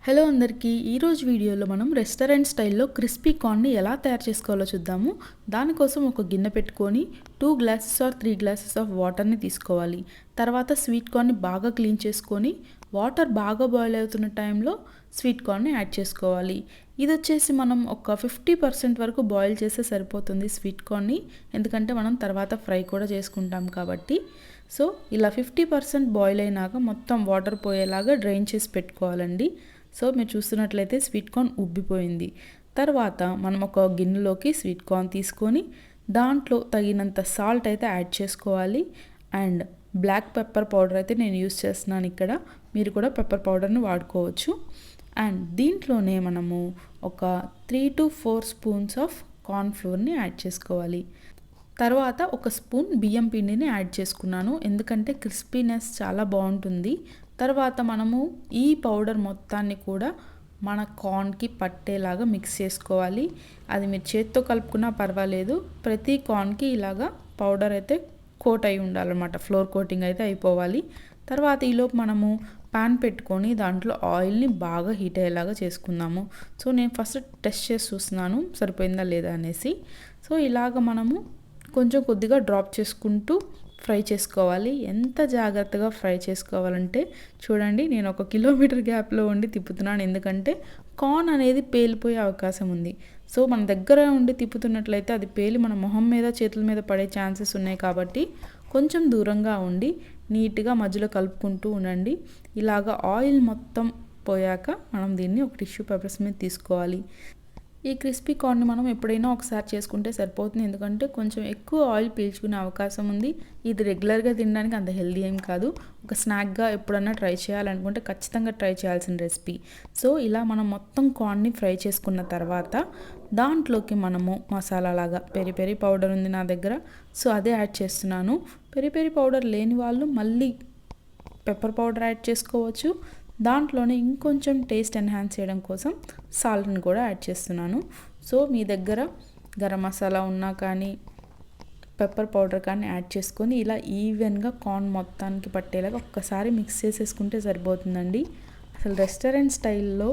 Hello అందరికీ ఈరోజు వీడియోలో మనం రెస్టారెంట్ స్టైల్లో క్రిస్పీ కార్న్ని ఎలా తయారు చేసుకోవాలో చూద్దాము. దానికోసం ఒక గిన్నె పెట్టుకొని 2 గ్లాసెస్ ఆర్ 3 గ్లాసెస్ ఆఫ్ వాటర్ని తీసుకోవాలి. తర్వాత స్వీట్ కార్న్ని బాగా క్లీన్ చేసుకొని వాటర్ బాగా బాయిల్ అవుతున్న టైంలో స్వీట్ కార్న్ని యాడ్ చేసుకోవాలి. ఇది వచ్చేసి మనం ఒక 50% వరకు బాయిల్ చేస్తే సరిపోతుంది స్వీట్ కార్న్ని, ఎందుకంటే మనం తర్వాత ఫ్రై కూడా చేసుకుంటాం కాబట్టి. సో ఇలా 50% బాయిల్ అయినాక మొత్తం వాటర్ పోయేలాగా డ్రైన్ చేసి పెట్టుకోవాలండి. సో మీరు చూస్తున్నట్లయితే స్వీట్ కార్న్ ఉబ్బిపోయింది. తర్వాత మనం ఒక గిన్నెలోకి స్వీట్ కార్న్ తీసుకొని దాంట్లో తగినంత సాల్ట్ అయితే యాడ్ చేసుకోవాలి. అండ్ బ్లాక్ పెప్పర్ పౌడర్ అయితే నేను యూస్ చేస్తున్నాను ఇక్కడ, మీరు కూడా పెప్పర్ పౌడర్ని వాడుకోవచ్చు. అండ్ దీంట్లోనే మనము ఒక 3 to 4 స్పూన్స్ ఆఫ్ కార్న్ ఫ్లోర్ని యాడ్ చేసుకోవాలి. తర్వాత ఒక స్పూన్ బియ్యం పిండిని యాడ్ చేసుకున్నాను, ఎందుకంటే క్రిస్పీనెస్ చాలా బాగుంటుంది. తర్వాత మనము ఈ పౌడర్ మొత్తాన్ని కూడా మన కార్న్కి పట్టేలాగా మిక్స్ చేసుకోవాలి. అది మీరు చేత్తో కలుపుకున్నా పర్వాలేదు, ప్రతి కార్న్కి ఇలాగా పౌడర్ అయితే కోట్ అయి ఉండాలన్నమాట, ఫ్లోర్ కోటింగ్ అయితే అయిపోవాలి. తర్వాత ఈలోపు మనము ప్యాన్ పెట్టుకొని దాంట్లో ఆయిల్ని బాగా హీట్ అయ్యేలాగా చేసుకుందాము. సో నేను ఫస్ట్ టెస్ట్ చేసి చూస్తున్నాను సరిపోయిందా లేదా అనేసి. సో ఇలాగ మనము కొంచెం కొద్దిగా డ్రాప్ చేసుకుంటూ ఫ్రై చేసుకోవాలి. ఎంత జాగ్రత్తగా ఫ్రై చేసుకోవాలంటే చూడండి, నేను 1 కిలోమీటర్ గ్యాప్లో ఉండి తిప్పుతున్నాను, ఎందుకంటే కార్న్ అనేది పేలిపోయే అవకాశం ఉంది. సో మన దగ్గర ఉండి తిప్పుతున్నట్లయితే అది పేలి మన మొహం మీద చేతుల మీద పడే ఛాన్సెస్ ఉన్నాయి. కాబట్టి కొంచెం దూరంగా ఉండి నీట్గా మధ్యలో కలుపుకుంటూ ఉండండి. ఇలాగ ఆయిల్ మొత్తం పోయాక మనం దీన్ని ఒక టిష్యూ పేపర్స్ మీద తీసుకోవాలి. ఈ క్రిస్పీ కార్న్ని మనం ఎప్పుడైనా ఒకసారి చేసుకుంటే సరిపోతుంది, ఎందుకంటే కొంచెం ఎక్కువ ఆయిల్ పీల్చుకునే అవకాశం ఉంది. ఇది రెగ్యులర్గా తినడానికి అంత హెల్దీ ఏం కాదు, ఒక స్నాక్గా ఎప్పుడన్నా ట్రై చేయాలనుకుంటే ఖచ్చితంగా ట్రై చేయాల్సిన రెసిపీ. సో ఇలా మనం మొత్తం కార్న్ని ఫ్రై చేసుకున్న తర్వాత దాంట్లోకి మనము మసాలా లాగా పెరి పెరి పౌడర్ ఉంది నా దగ్గర, సో అదే యాడ్ చేస్తున్నాను. పెరి పెరి పౌడర్ లేని వాళ్ళు మళ్ళీ పెప్పర్ పౌడర్ యాడ్ చేసుకోవచ్చు. దాంట్లోనే ఇంకొంచెం టేస్ట్ ఎన్హాన్స్ చేయడం కోసం సాల్ట్ని కూడా యాడ్ చేస్తున్నాను. సో మీ దగ్గర గరం మసాలా ఉన్నా కానీ పెప్పర్ పౌడర్ కానీ యాడ్ చేసుకొని ఇలా ఈవెన్గా కార్న్ మొత్తానికి పట్టేలాగా ఒక్కసారి మిక్స్ చేసేసుకుంటే సరిపోతుందండి. అసలు రెస్టారెంట్ స్టైల్లో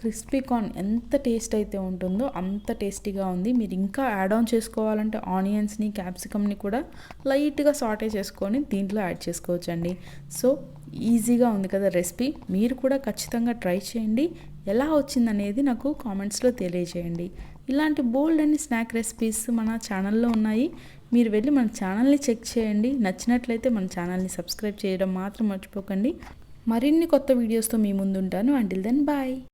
క్రిస్పీ కార్న్ ఎంత టేస్ట్ అయితే ఉంటుందో అంత టేస్టీగా ఉంది. మీరు ఇంకా యాడ్ ఆన్ చేసుకోవాలంటే ఆనియన్స్ని, క్యాప్సికమ్ని కూడా లైట్గా సాటే చేసుకొని దీంట్లో యాడ్ చేసుకోవచ్చండి. సో ఈజీగా ఉంది కదా రెసిపీ, మీరు కూడా ఖచ్చితంగా ట్రై చేయండి. ఎలా వచ్చిందనేది నాకు కామెంట్స్లో తెలియజేయండి. ఇలాంటి బోల్డ్ అన్ని స్నాక్ రెసిపీస్ మన ఛానల్లో ఉన్నాయి, మీరు వెళ్ళి మన ఛానల్ని చెక్ చేయండి. నచ్చినట్లయితే మన ఛానల్ని సబ్స్క్రైబ్ చేయడం మాత్రం మర్చిపోకండి. మరిన్ని కొత్త వీడియోస్తో మీ ముందు ఉంటాను. Until then bye.